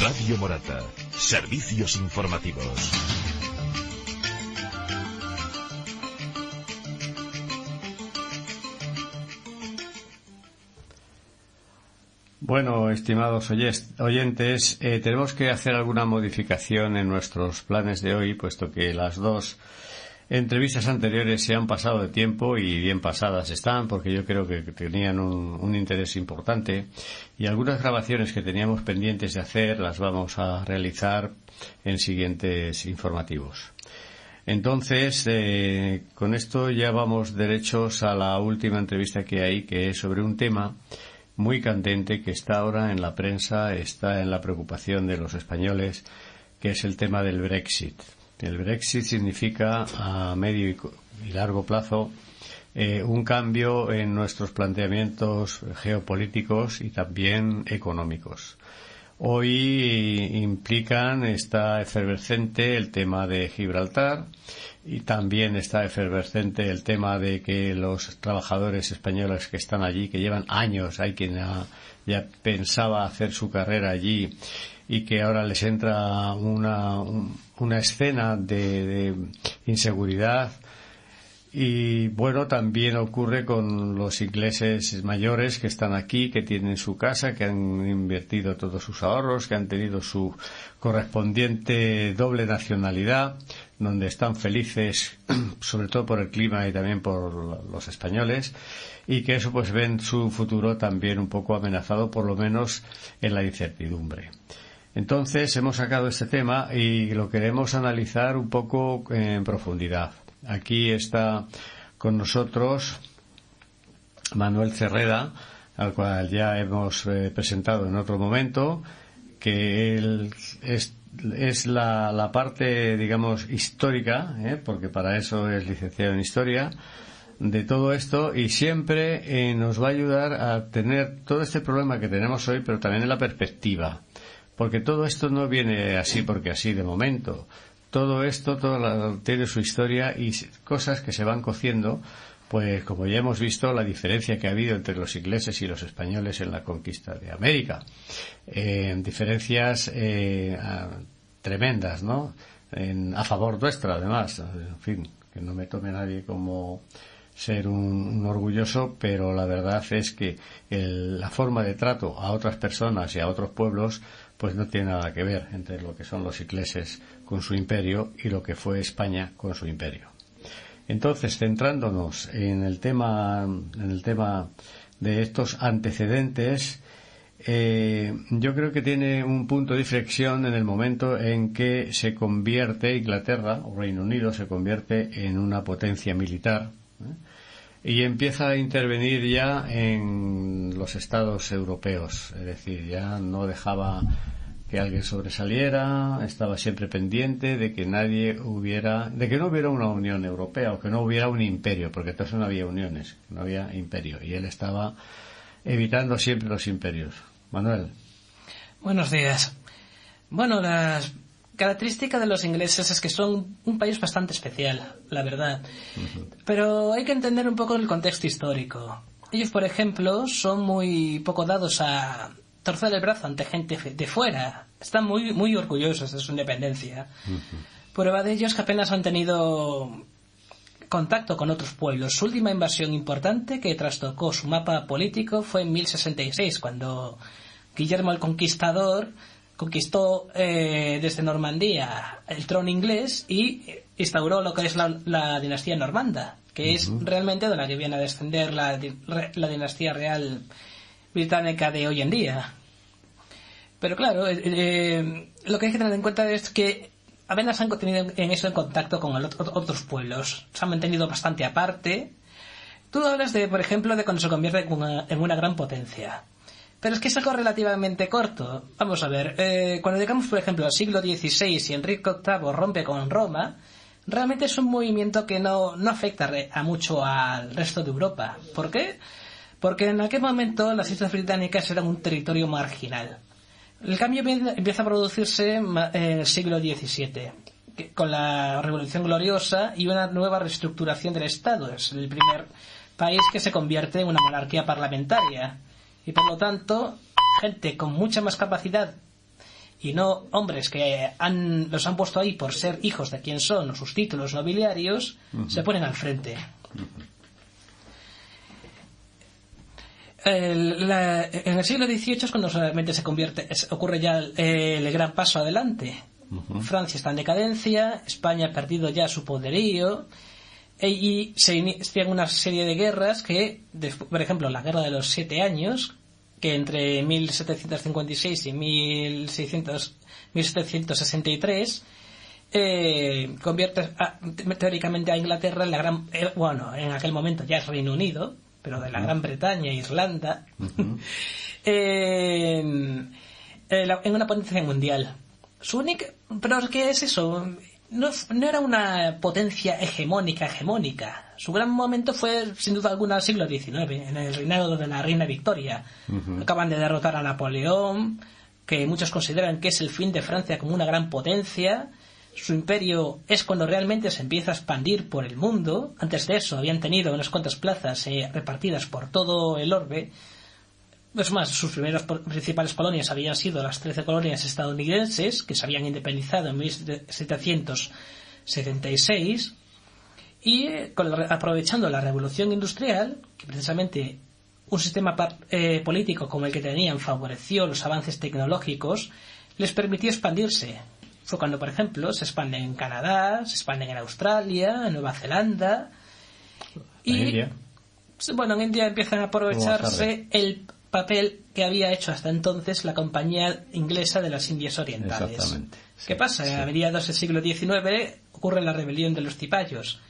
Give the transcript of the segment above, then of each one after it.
Radio Morata. Servicios informativos. Bueno, estimados oyentes, tenemos que hacer alguna modificación en nuestros planes de hoy, puesto que las dos entrevistas anteriores se han pasado de tiempo y bien pasadas están, porque yo creo que tenían un interés importante, y algunas grabaciones que teníamos pendientes de hacer las vamos a realizar en siguientes informativos. Entonces, con esto ya vamos derechos a la última entrevista que hay, que es sobre un tema muy candente que está ahora en la prensa, está en la preocupación de los españoles, que es el tema del Brexit. El Brexit significa a medio y largo plazo un cambio en nuestros planteamientos geopolíticos y también económicos. Hoy está efervescente el tema de Gibraltar, y también está efervescente el tema de que los trabajadores españoles que están allí, que llevan años, hay quien ya pensaba hacer su carrera allí, y que ahora les entra una escena de inseguridad. Y bueno, también ocurre con los ingleses mayores que están aquí, que tienen su casa, que han invertido todos sus ahorros, que han tenido su correspondiente doble nacionalidad, donde están felices, sobre todo por el clima y también por los españoles, y que eso pues ven su futuro también un poco amenazado, por lo menos en la incertidumbre. Entonces hemos sacado este tema y lo queremos analizar un poco en profundidad. Aquí está con nosotros Manuel Cerreda, al cual ya hemos presentado en otro momento, que él es la parte, digamos, histórica, porque para eso es licenciado en Historia, de todo esto, y siempre nos va a ayudar a tener todo este problema que tenemos hoy, pero también en la perspectiva, porque todo esto no viene así porque así de momento. Todo esto tiene su historia y cosas que se van cociendo, pues como ya hemos visto, la diferencia que ha habido entre los ingleses y los españoles en la conquista de América. Diferencias tremendas, ¿no? A favor nuestra, además. En fin, que no me tome nadie como ser un orgulloso, pero la verdad es que la forma de trato a otras personas y a otros pueblos pues no tiene nada que ver entre lo que son los ingleses con su imperio y lo que fue España con su imperio. Entonces, centrándonos en el tema de estos antecedentes, yo creo que tiene un punto de inflexión en el momento en que se convierte Inglaterra o Reino Unido se convierte en una potencia militar, y empieza a intervenir ya en los estados europeos, es decir, ya no dejaba que alguien sobresaliera, estaba siempre pendiente de que no hubiera una Unión Europea o que no hubiera un imperio, porque entonces no había uniones, no había imperio, y él estaba evitando siempre los imperios. Manuel. Buenos días. Bueno, las características de los ingleses es que son un país bastante especial, la verdad. Pero hay que entender un poco el contexto histórico. Ellos, por ejemplo, son muy poco dados a torcer el brazo ante gente de fuera. Están muy, muy orgullosos de su independencia. Prueba de ello es que apenas han tenido contacto con otros pueblos. Su última invasión importante que trastocó su mapa político fue en 1066, cuando Guillermo el Conquistador conquistó desde Normandía el trono inglés y instauró lo que es la dinastía normanda, que es realmente de la que viene a descender la dinastía real británica de hoy en día. Pero claro, lo que hay que tener en cuenta es que apenas han tenido en contacto con otros pueblos, se han mantenido bastante aparte. Tú hablas por ejemplo, de cuando se convierte en una gran potencia. Pero es que es algo relativamente corto. Vamos a ver, cuando llegamos, por ejemplo, al siglo XVI y Enrique VIII rompe con Roma, realmente es un movimiento que no afecta mucho al resto de Europa. ¿Por qué? Porque en aquel momento las Islas Británicas eran un territorio marginal. El cambio empieza a producirse en el siglo XVII, con la Revolución Gloriosa y una nueva reestructuración del Estado. Es el primer país que se convierte en una monarquía parlamentaria. Y por lo tanto, gente con mucha más capacidad y no hombres que los han puesto ahí por ser hijos de quien son o sus títulos nobiliarios, se ponen al frente. En el siglo XVIII es cuando realmente ocurre ya el gran paso adelante. Francia está en decadencia, España ha perdido ya su poderío, y se inician una serie de guerras que, por ejemplo, la Guerra de los 7 Años, que entre 1756 y 1763 convierte teóricamente a Inglaterra en la gran... en aquel momento ya es Reino Unido, pero de la Gran Bretaña e Irlanda, en una potencia mundial. ¿Pero qué es eso? No era una potencia hegemónica. Su gran momento fue, sin duda alguna, el siglo XIX, en el reinado de la reina Victoria. Acaban de derrotar a Napoleón, que muchos consideran que es el fin de Francia como una gran potencia. Su imperio es cuando realmente se empieza a expandir por el mundo. Antes de eso habían tenido unas cuantas plazas repartidas por todo el orbe. Es más, sus primeras principales colonias habían sido las 13 colonias estadounidenses, que se habían independizado en 1776, y aprovechando la revolución industrial, que precisamente un sistema político como el que tenían favoreció los avances tecnológicos, les permitió expandirse. Fue cuando, por ejemplo, se expanden en Canadá, se expanden en Australia, en Nueva Zelanda, y India. Bueno, en India empiezan a aprovecharse el papel que había hecho hasta entonces la Compañía Inglesa de las Indias Orientales. Exactamente. ¿Qué pasa? A mediados del siglo XIX ocurre la rebelión de los cipayos,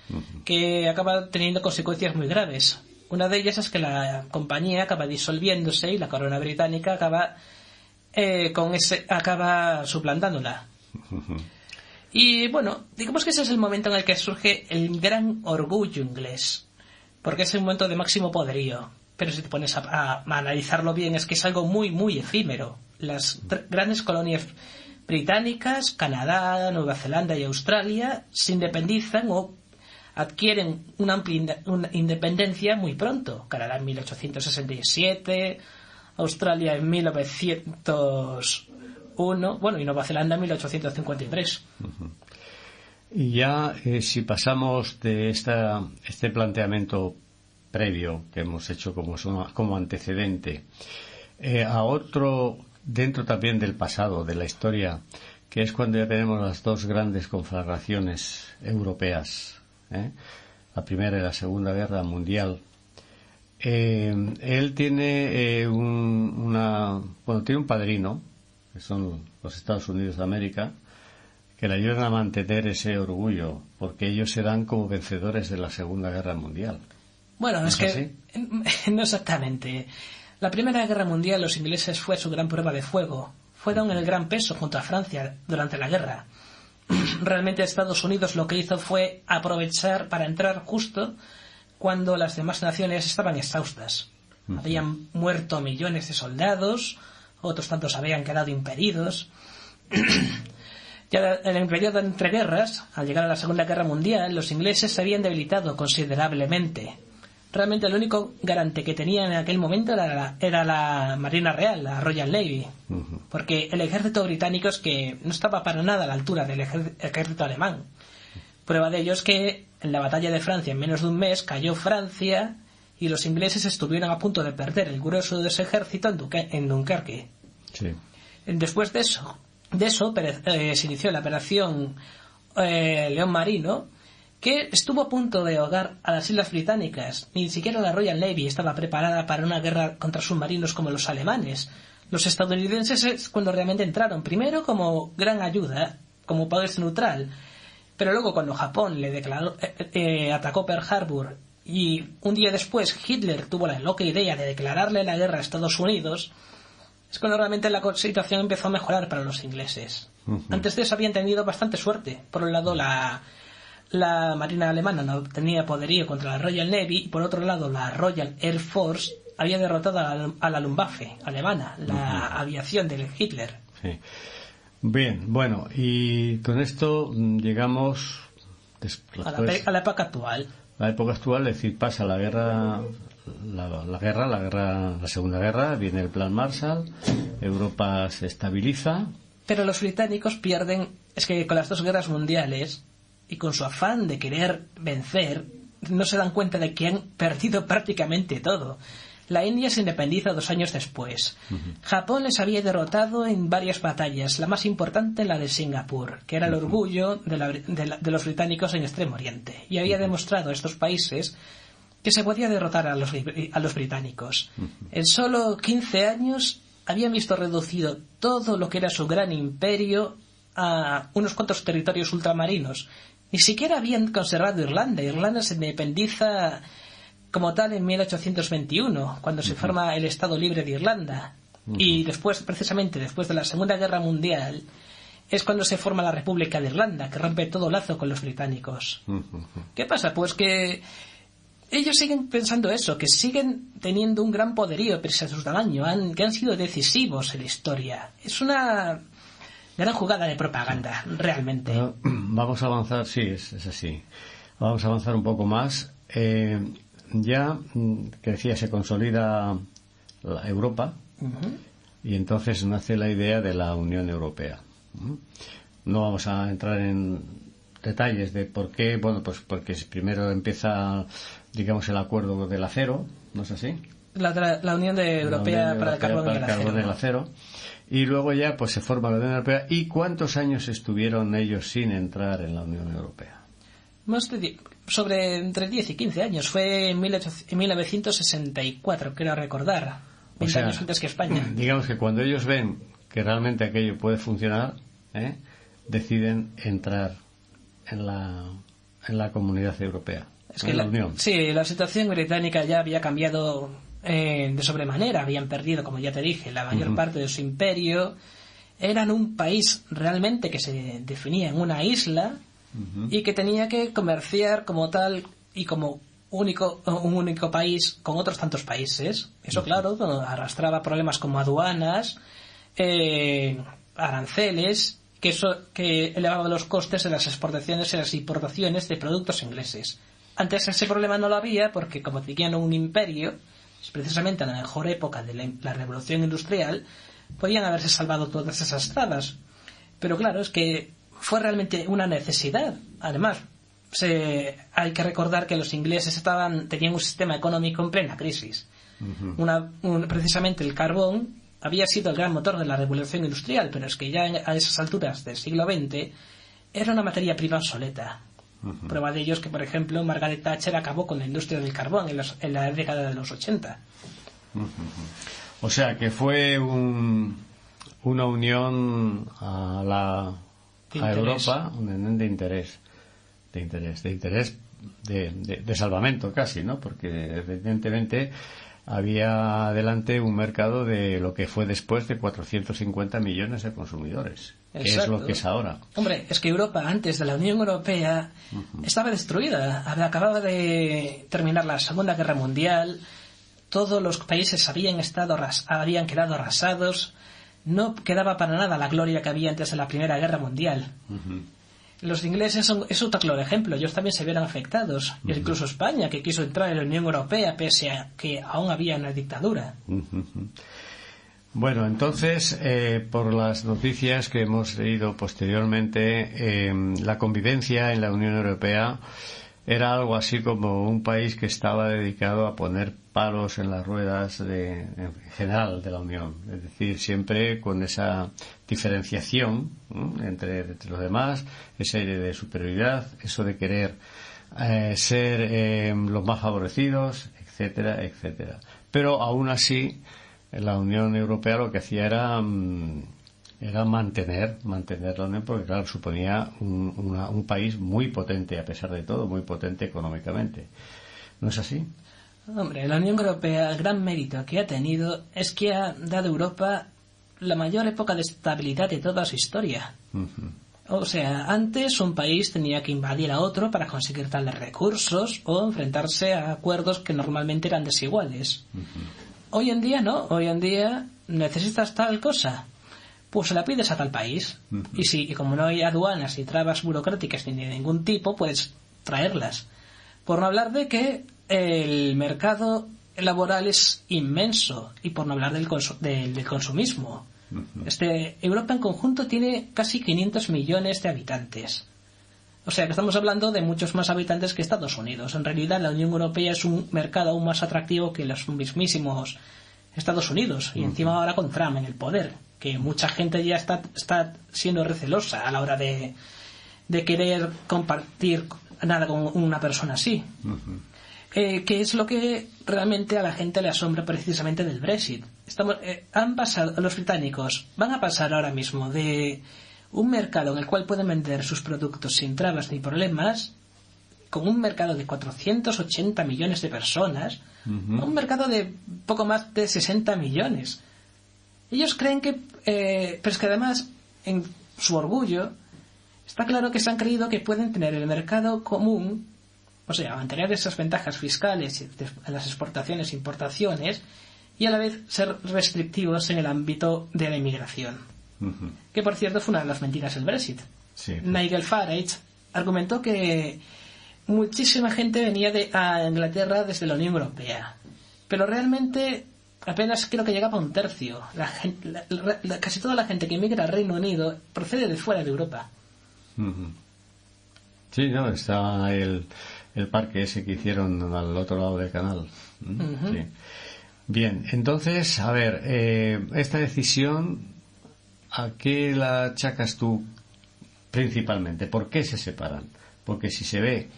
que acaba teniendo consecuencias muy graves. Una de ellas es que la compañía acaba disolviéndose y la corona británica acaba suplantándola. Y bueno, digamos que ese es el momento en el que surge el gran orgullo inglés, porque es un momento de máximo poderío. Pero si te pones a analizarlo bien, es que es algo muy, muy efímero. Las grandes colonias británicas, Canadá, Nueva Zelanda y Australia, se independizan o adquieren una amplia independencia muy pronto. Canadá en 1867, Australia en 1901, y Nueva Zelanda en 1853. Y ya, si pasamos de este planteamiento previo que hemos hecho como antecedente a otro dentro también del pasado, de la historia, que es cuando ya tenemos las dos grandes conflagraciones europeas, la Primera y la Segunda Guerra Mundial. Él tiene tiene un padrino, que son los Estados Unidos de América, que le ayudan a mantener ese orgullo, porque ellos se dan como vencedores de la Segunda Guerra Mundial. Bueno, es que no exactamente. La Primera Guerra Mundial, los ingleses fue su gran prueba de fuego. Fueron el gran peso junto a Francia durante la guerra. Realmente Estados Unidos lo que hizo fue aprovechar para entrar justo cuando las demás naciones estaban exhaustas. Habían muerto millones de soldados, otros tantos habían quedado impedidos. Ya en el periodo de entreguerras, al llegar a la Segunda Guerra Mundial, los ingleses se habían debilitado considerablemente. Realmente el único garante que tenían en aquel momento era la Marina Real, la Royal Navy, porque el ejército británico es que no estaba para nada a la altura del ejército alemán. Prueba de ello es que en la batalla de Francia en menos de un mes cayó Francia y los ingleses estuvieron a punto de perder el grueso de ese ejército en Dunkerque. Sí. Después de eso se inició la operación León Marino, que estuvo a punto de ahogar a las Islas Británicas. Ni siquiera la Royal Navy estaba preparada para una guerra contra submarinos como los alemanes. Los estadounidenses es cuando realmente entraron, primero como gran ayuda, como poder neutral, pero luego cuando Japón atacó Pearl Harbor y un día después Hitler tuvo la loca idea de declararle la guerra a Estados Unidos, es cuando realmente la situación empezó a mejorar para los ingleses. Antes de eso habían tenido bastante suerte. Por un lado, la Marina alemana no tenía poderío contra la Royal Navy y por otro lado la Royal Air Force había derrotado a la Luftwaffe alemana, la aviación de Hitler. Sí. Bien, bueno, y con esto llegamos a la época actual. La época actual, es decir, pasa la Segunda Guerra, viene el Plan Marshall, Europa se estabiliza. Pero los británicos pierden, es que con las dos guerras mundiales y con su afán de querer vencer, no se dan cuenta de que han perdido prácticamente todo. La India se independiza 2 años después. Japón les había derrotado en varias batallas, la más importante la de Singapur, que era el orgullo de los británicos en Extremo Oriente, y había demostrado a estos países que se podía derrotar a los británicos. En solo 15 años habían visto reducido todo lo que era su gran imperio a unos cuantos territorios ultramarinos. Ni siquiera habían conservado Irlanda. Irlanda se independiza como tal en 1821, cuando se forma el Estado Libre de Irlanda. Y después, precisamente después de la Segunda Guerra Mundial, es cuando se forma la República de Irlanda, que rompe todo lazo con los británicos. ¿Qué pasa? Pues que ellos siguen pensando eso, que siguen teniendo un gran poderío pese a su tamaño, que han sido decisivos en la historia. Es una gran jugada de propaganda, realmente. Bueno, vamos a avanzar, sí, es así. Vamos a avanzar un poco más. Ya, que decía, se consolida la Europa y entonces nace la idea de la Unión Europea. No vamos a entrar en detalles de por qué. Bueno, pues porque primero empieza, digamos, el acuerdo del acero, ¿no es así? La Unión Europea para el carbón y el acero. Y luego ya pues se forma la Unión Europea. ¿Y cuántos años estuvieron ellos sin entrar en la Unión Europea? Sobre entre 10 y 15 años. Fue en 1964, quiero recordar. 20 años antes que España. Digamos que cuando ellos ven que realmente aquello puede funcionar, deciden entrar en la Comunidad Europea. Es que la Unión. Sí, la situación británica ya había cambiado de sobremanera. Habían perdido, como ya te dije, la mayor parte de su imperio. Eran un país realmente que se definía en una isla y que tenía que comerciar como tal y como un único país con otros tantos países. Eso, claro, arrastraba problemas como aduanas, aranceles, que elevaba los costes de las exportaciones y las importaciones de productos ingleses. Antes ese problema no lo había porque, como tenían un imperio, precisamente en la mejor época de la revolución industrial, podían haberse salvado todas esas trabas. Pero claro, es que fue realmente una necesidad. Además, hay que recordar que los ingleses tenían un sistema económico en plena crisis. Precisamente el carbón había sido el gran motor de la revolución industrial, pero es que ya a esas alturas del siglo XX era una materia prima obsoleta. Prueba de ello es que, por ejemplo, Margaret Thatcher acabó con la industria del carbón en la década de los 80. O sea que fue una unión a Europa de interés de salvamento casi, ¿no? Porque evidentemente había adelante un mercado de lo que fue después de 450 millones de consumidores. Exacto. Que es lo que es ahora. Hombre, es que Europa, antes de la Unión Europea, estaba destruida. Acababa de terminar la Segunda Guerra Mundial. Todos los países habían quedado arrasados. No quedaba para nada la gloria que había antes de la Primera Guerra Mundial. Los ingleses es otro claro ejemplo. Ellos también se vieron afectados. Y incluso España, que quiso entrar en la Unión Europea pese a que aún había una dictadura. Bueno, entonces, por las noticias que hemos leído posteriormente, la convivencia en la Unión Europea era algo así como un país que estaba dedicado a poner palos en las ruedas en general de la Unión. Es decir, siempre con esa diferenciación entre los demás, ese aire de superioridad, eso de querer ser los más favorecidos, etcétera, etcétera. Pero aún así, la Unión Europea lo que hacía era mantener la Unión, porque claro, suponía un país muy potente, a pesar de todo, muy potente económicamente. ¿No es así? Hombre, la Unión Europea, el gran mérito que ha tenido es que ha dado a Europa la mayor época de estabilidad de toda su historia. O sea, antes un país tenía que invadir a otro para conseguir tales recursos o enfrentarse a acuerdos que normalmente eran desiguales. Hoy en día no, hoy en día necesitas tal cosa, pues se la pides a tal país. Y como no hay aduanas y trabas burocráticas ni de ningún tipo, puedes traerlas. Por no hablar de que el mercado laboral es inmenso, y por no hablar del consumismo. Europa en conjunto tiene casi 500 millones de habitantes. O sea que estamos hablando de muchos más habitantes que Estados Unidos. En realidad la Unión Europea es un mercado aún más atractivo que los mismísimos Estados Unidos. Y encima ahora con Trump en el poder, que mucha gente ya está siendo recelosa a la hora de querer compartir nada con una persona así. Que es lo que realmente a la gente le asombra precisamente del Brexit. Los británicos van a pasar ahora mismo de un mercado en el cual pueden vender sus productos sin trabas ni problemas, con un mercado de 480 millones de personas, a un mercado de poco más de 60 millones. Ellos creen que, pero es que además, en su orgullo, está claro que se han creído que pueden tener el mercado común, o sea, mantener esas ventajas fiscales en las exportaciones e importaciones, y a la vez ser restrictivos en el ámbito de la inmigración. Que, por cierto, fue una de las mentiras del Brexit. Sí. Nigel Farage argumentó que muchísima gente venía a Inglaterra desde la Unión Europea, pero realmente apenas creo que llegaba a un tercio. Casi toda la gente que emigra al Reino Unido procede de fuera de Europa. Sí, no, está el parque ese que hicieron al otro lado del canal. Sí. Bien, entonces, a ver, esta decisión, ¿a qué la achacas tú principalmente? ¿Por qué se separan? Porque si se ve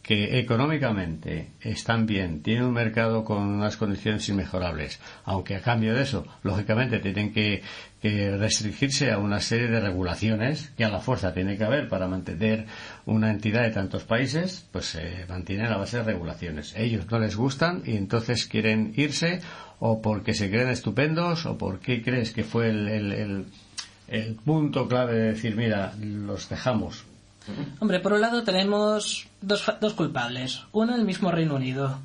que económicamente están bien, tienen un mercado con unas condiciones inmejorables, aunque a cambio de eso, lógicamente, tienen que restringirse a una serie de regulaciones que a la fuerza tiene que haber para mantener una entidad de tantos países, pues se mantienen a base de regulaciones. Ellos no les gustan y entonces quieren irse, o porque se creen estupendos, o porque crees que fue el punto clave de decir, mira, los dejamos. Hombre, por un lado tenemos dos culpables. Uno, el mismo Reino Unido.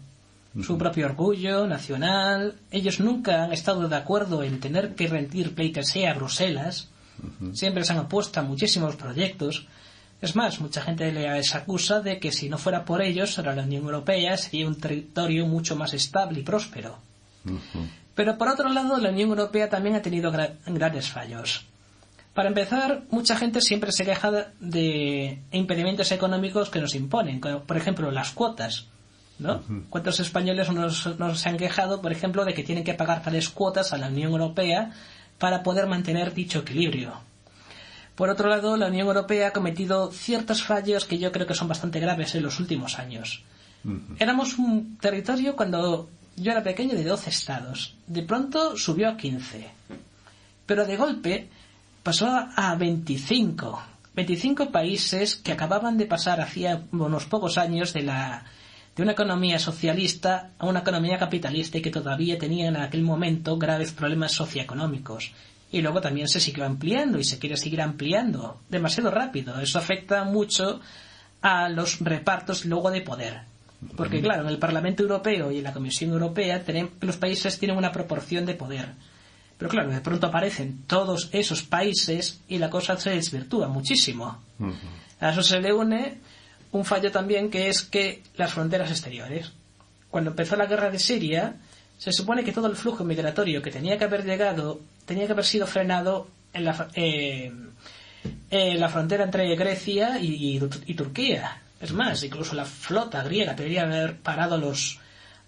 Su propio orgullo nacional. Ellos nunca han estado de acuerdo en tener que rendir pleitesía a Bruselas. Siempre se han opuesto a muchísimos proyectos. Es más, mucha gente les acusa de que si no fuera por ellos, ahora la Unión Europea sería un territorio mucho más estable y próspero. Pero por otro lado, la Unión Europea también ha tenido grandes fallos. Para empezar, mucha gente siempre se queja de impedimentos económicos que nos imponen, como por ejemplo las cuotas, ¿no? ¿Cuántos españoles nos se han quejado, por ejemplo, de que tienen que pagar tales cuotas a la Unión Europea para poder mantener dicho equilibrio? Por otro lado, la Unión Europea ha cometido ciertos fallos que yo creo que son bastante graves en los últimos años. Éramos un territorio, cuando yo era pequeño, de 12 estados. De pronto subió a 15. Pero de golpe pasó a 25 países que acababan de pasar hacía unos pocos años de una economía socialista a una economía capitalista, y que todavía tenían en aquel momento graves problemas socioeconómicos. Y luego también se siguió ampliando y se quiere seguir ampliando demasiado rápido. Eso afecta mucho a los repartos luego de poder. Porque claro, en el Parlamento Europeo y en la Comisión Europea los países tienen una proporción de poder. Pero claro, de pronto aparecen todos esos países y la cosa se desvirtúa muchísimo. A eso se le une un fallo también, que es que las fronteras exteriores. Cuando empezó la guerra de Siria, se supone que todo el flujo migratorio que tenía que haber llegado tenía que haber sido frenado en la frontera entre Grecia y Turquía. Es más, incluso la flota griega debería haber parado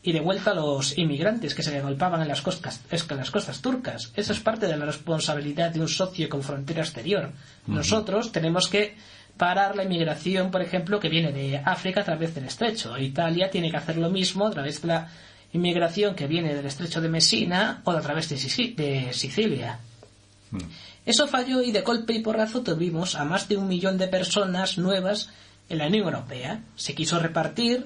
y devuelto a los inmigrantes que se le golpaban en las costas turcas. Eso es parte de la responsabilidad de un socio con frontera exterior. Nosotros tenemos que parar la inmigración, por ejemplo, que viene de África a través del estrecho. Italia tiene que hacer lo mismo a través de la inmigración que viene del estrecho de Messina o a través de Sicilia. Eso falló, y de golpe y porrazo tuvimos a más de 1 millón de personas nuevas en la Unión Europea. Se quiso repartir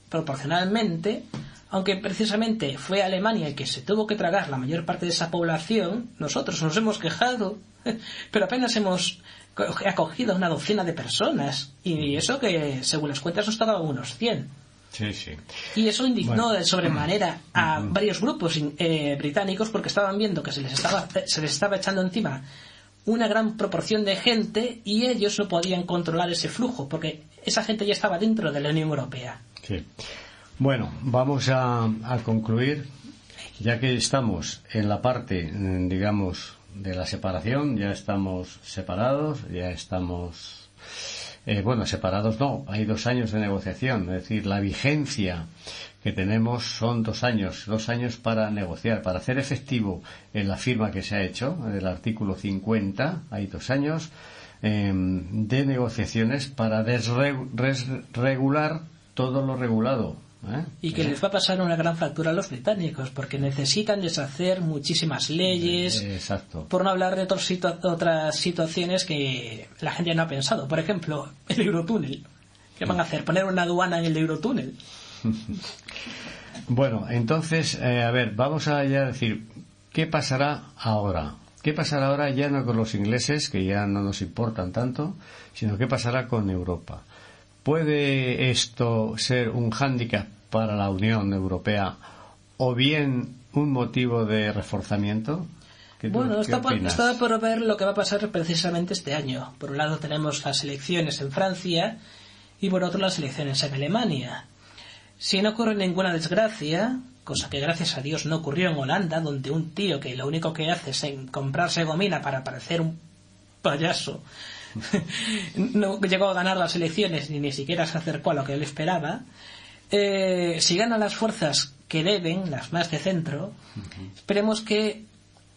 proporcionalmente. Aunque precisamente fue Alemania el que se tuvo que tragar la mayor parte de esa población, nosotros nos hemos quejado, pero apenas hemos acogido a una docena de personas. Y eso que, según las cuentas, nos tocaban unos 100. Sí, sí. Y eso indignó de sobremanera a varios grupos británicos, porque estaban viendo que se les estaba echando encima una gran proporción de gente, y ellos no podían controlar ese flujo, porque esa gente ya estaba dentro de la Unión Europea. Sí. Bueno, vamos a concluir, ya que estamos en la parte, digamos, de la separación, ya estamos separados, ya estamos... separados no, hay 2 años de negociación, es decir, la vigencia que tenemos son 2 años para negociar, para hacer efectivo en la firma que se ha hecho del artículo 50, hay 2 años de negociaciones para desregular todo lo regulado. Y que les va a pasar una gran factura a los británicos, porque necesitan deshacer muchísimas leyes, exacto, por no hablar de otras situaciones que la gente no ha pensado. Por ejemplo, el Eurotúnel. ¿Qué van a hacer? ¿Poner una aduana en el Eurotúnel? Bueno, entonces, vamos a ya decir, ¿qué pasará ahora? ¿Qué pasará ahora ya no con los ingleses, que ya no nos importan tanto, sino qué pasará con Europa? ¿Puede esto ser un hándicap para la Unión Europea o bien un motivo de reforzamiento? Bueno, está por ver lo que va a pasar precisamente este año. Por un lado tenemos las elecciones en Francia y por otro las elecciones en Alemania. Si no ocurre ninguna desgracia, cosa que gracias a Dios no ocurrió en Holanda, donde un tío que lo único que hace es comprarse gomina para parecer un payaso no llegó a ganar las elecciones ni siquiera se acercó a lo que él esperaba. Si ganan las fuerzas que deben, las más de centro, esperemos que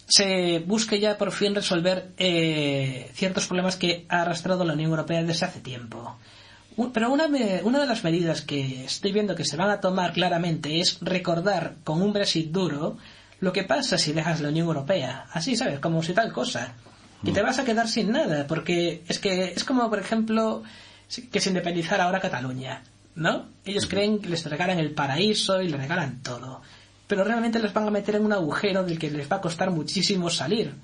se busque ya por fin resolver ciertos problemas que ha arrastrado la Unión Europea desde hace tiempo. Pero una de las medidas que estoy viendo que se van a tomar claramente es recordar con un Brexit duro lo que pasa si dejas la Unión Europea. Así, ¿sabes? Como si tal cosa. Y te vas a quedar sin nada, porque es como, por ejemplo, que se independizara ahora Cataluña, ¿no? Ellos creen que les regalan el paraíso y les regalan todo. Pero realmente les van a meter en un agujero del que les va a costar muchísimo salir.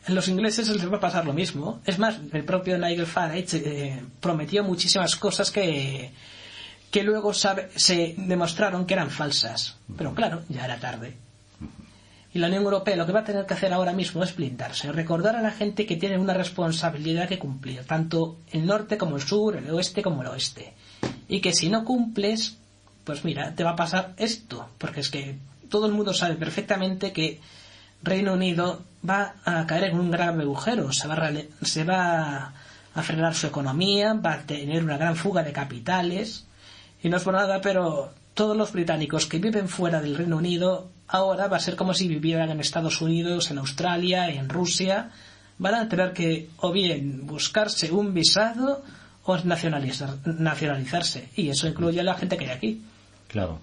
A los ingleses les va a pasar lo mismo. Es más, el propio Nigel Farage prometió muchísimas cosas que luego se demostraron que eran falsas. Pero claro, ya era tarde. Y la Unión Europea lo que va a tener que hacer ahora mismo es blindarse, recordar a la gente que tiene una responsabilidad que cumplir, tanto el norte como el sur, el oeste como el oeste. Y que si no cumples, pues mira, te va a pasar esto, porque es que todo el mundo sabe perfectamente que Reino Unido va a caer en un grave agujero, se va a frenar su economía, va a tener una gran fuga de capitales, y no es por nada, pero todos los británicos que viven fuera del Reino Unido ahora va a ser como si vivieran en Estados Unidos, en Australia, en Rusia. Van a tener que o bien buscarse un visado o nacionalizarse, y eso incluye a la gente que hay aquí. Claro.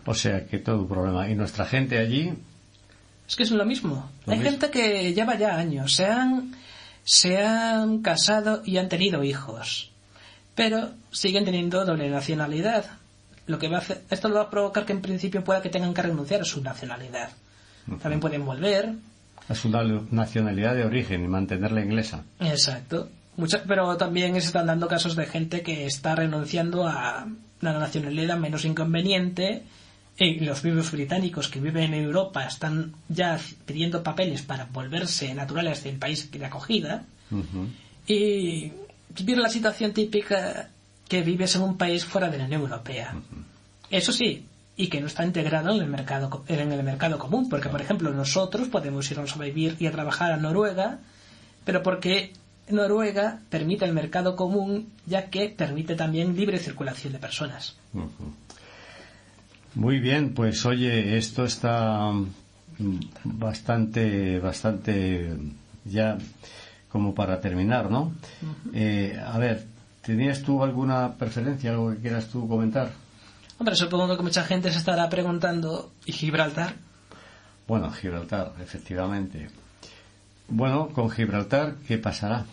O sea que todo un problema. ¿Y nuestra gente allí? Es que es lo mismo. Hay gente que lleva ya años, se han casado y han tenido hijos, pero siguen teniendo doble nacionalidad. Esto lo va a provocar que en principio pueda que tengan que renunciar a su nacionalidad. También pueden volver a su nacionalidad de origen y mantener la inglesa. Exacto. Pero también se están dando casos de gente que está renunciando a la nacionalidad menos inconveniente, y los mismos británicos que viven en Europa están ya pidiendo papeles para volverse naturales del país de acogida, y vivir la situación típica que vives en un país fuera de la Unión Europea. Eso sí, y que no está integrado en el mercado común, porque por ejemplo nosotros podemos irnos a vivir y a trabajar a Noruega, pero porque Noruega permite el mercado común, ya que permite también libre circulación de personas. Muy bien, pues oye, esto está bastante ya como para terminar, ¿no? A ver, ¿tenías tú alguna preferencia, algo que quieras tú comentar? Hombre, supongo que mucha gente se estará preguntando, ¿y Gibraltar? Bueno, Gibraltar, efectivamente. Bueno, con Gibraltar, ¿qué pasará?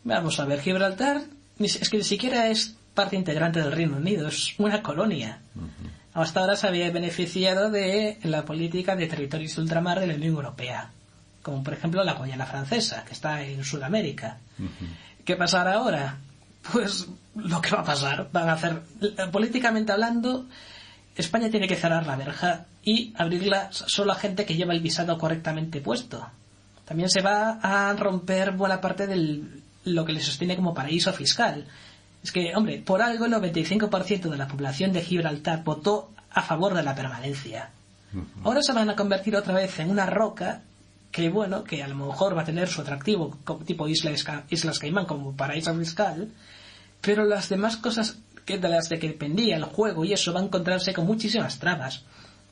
Vamos a ver, Gibraltar es que ni siquiera es parte integrante del Reino Unido, es una colonia. Hasta ahora se había beneficiado de la política de territorios de ultramar de la Unión Europea, como por ejemplo la Guayana Francesa, que está en Sudamérica. ¿Qué pasará ahora? Pues lo que va a pasar, van a hacer, políticamente hablando, España tiene que cerrar la verja y abrirla solo a gente que lleva el visado correctamente puesto. También se va a romper buena parte de lo que le sostiene como paraíso fiscal. Es que, hombre, por algo el 95% de la población de Gibraltar votó a favor de la permanencia. Ahora se van a convertir otra vez en una roca que bueno, que a lo mejor va a tener su atractivo tipo Islas Caimán como paraíso fiscal, pero las demás cosas de las de que dependía el juego y eso va a encontrarse con muchísimas trabas,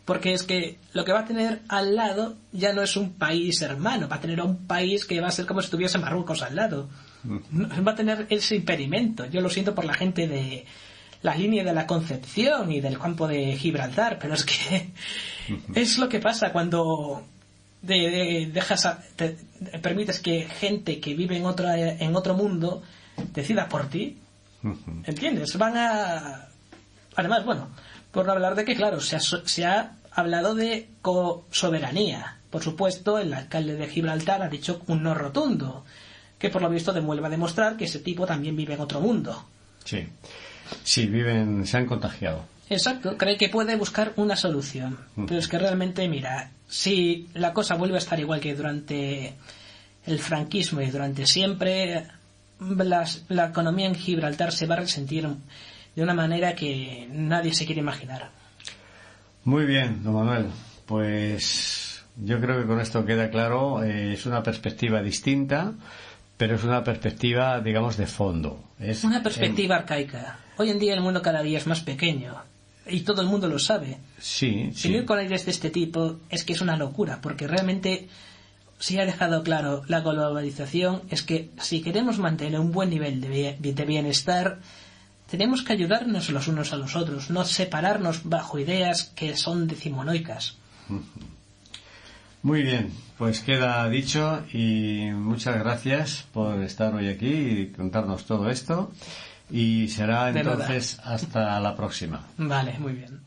porque es que lo que va a tener al lado ya no es un país hermano, va a tener un país que va a ser como si estuviese Marruecos al lado. Va a tener ese impedimento. Yo lo siento por la gente de la línea de la Concepción y del campo de Gibraltar, pero es que es lo que pasa cuando permites que gente que vive en otro mundo decida por ti. ¿Entiendes? Además, bueno, por no hablar de que, claro, se ha hablado de soberanía. Por supuesto, el alcalde de Gibraltar ha dicho un no rotundo, que por lo visto vuelve a demostrar que ese tipo también vive en otro mundo. Sí, se han contagiado. Exacto, cree que puede buscar una solución. Pero es que realmente, mira, si la cosa vuelve a estar igual que durante el franquismo y durante siempre, la economía en Gibraltar se va a resentir de una manera que nadie se quiere imaginar. Muy bien, don Manuel. Pues yo creo que con esto queda claro. Es una perspectiva distinta, pero es una perspectiva, digamos, de fondo. Es una perspectiva arcaica. Hoy en día el mundo cada día es más pequeño y todo el mundo lo sabe. Sí. Vivir con aires de este tipo es que es una locura, porque realmente si ha dejado claro la globalización es que si queremos mantener un buen nivel de bienestar, tenemos que ayudarnos los unos a los otros, no separarnos bajo ideas que son decimonónicas. Muy bien, pues queda dicho y muchas gracias por estar hoy aquí y contarnos todo esto, y será entonces hasta la próxima. Vale, muy bien.